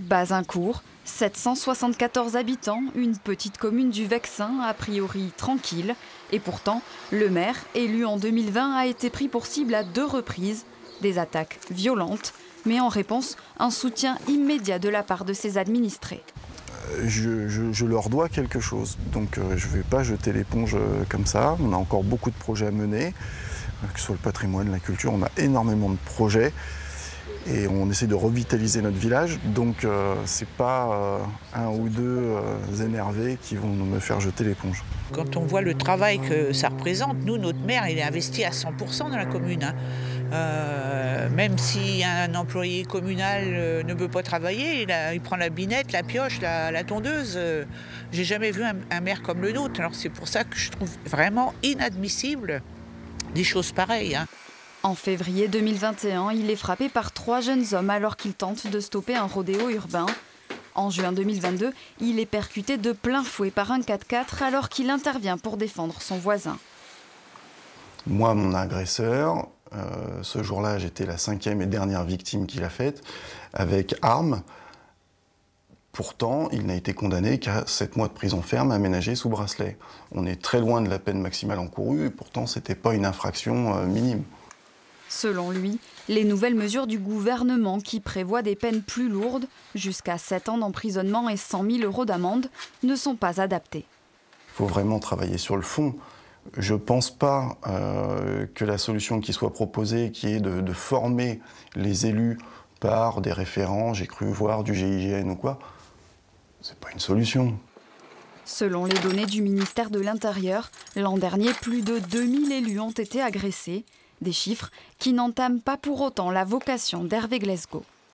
Bazincourt, 774 habitants, une petite commune du Vexin, a priori tranquille. Et pourtant, le maire, élu en 2020, a été pris pour cible à 2 reprises. Des attaques violentes, mais en réponse, un soutien immédiat de la part de ses administrés. Je leur dois quelque chose, donc je ne vais pas jeter l'éponge comme ça. On a encore beaucoup de projets à mener, que ce soit le patrimoine, la culture, on a énormément de projets. Et on essaie de revitaliser notre village, donc c'est pas un ou deux énervés qui vont me faire jeter l'éponge. Quand on voit le travail que ça représente, nous, notre maire, il est investi à 100% dans la commune. Même si un employé communal ne veut pas travailler, il prend la binette, la pioche, la tondeuse. J'ai jamais vu un maire comme le nôtre. Alors c'est pour ça que je trouve vraiment inadmissible des choses pareilles. En février 2021, il est frappé par 3 jeunes hommes alors qu'ils tentent de stopper un rodéo urbain. En juin 2022, il est percuté de plein fouet par un 4x4 alors qu'il intervient pour défendre son voisin. Moi, mon agresseur, ce jour-là, j'étais la 5e et dernière victime qu'il a faite, avec arme. Pourtant, il n'a été condamné qu'à 7 mois de prison ferme aménagée sous bracelet. On est très loin de la peine maximale encourue et pourtant, ce n'était pas une infraction minime. Selon lui, les nouvelles mesures du gouvernement qui prévoient des peines plus lourdes, jusqu'à 7 ans d'emprisonnement et 100 000 € d'amende, ne sont pas adaptées. Il faut vraiment travailler sur le fond. Je ne pense pas que la solution qui soit proposée, qui est de former les élus par des référents, j'ai cru voir du GIGN ou quoi, c'est pas une solution. Selon les données du ministère de l'Intérieur, l'an dernier, plus de 2000 élus ont été agressés. Des chiffres qui n'entament pas pour autant la vocation d'Hervé Glesgo.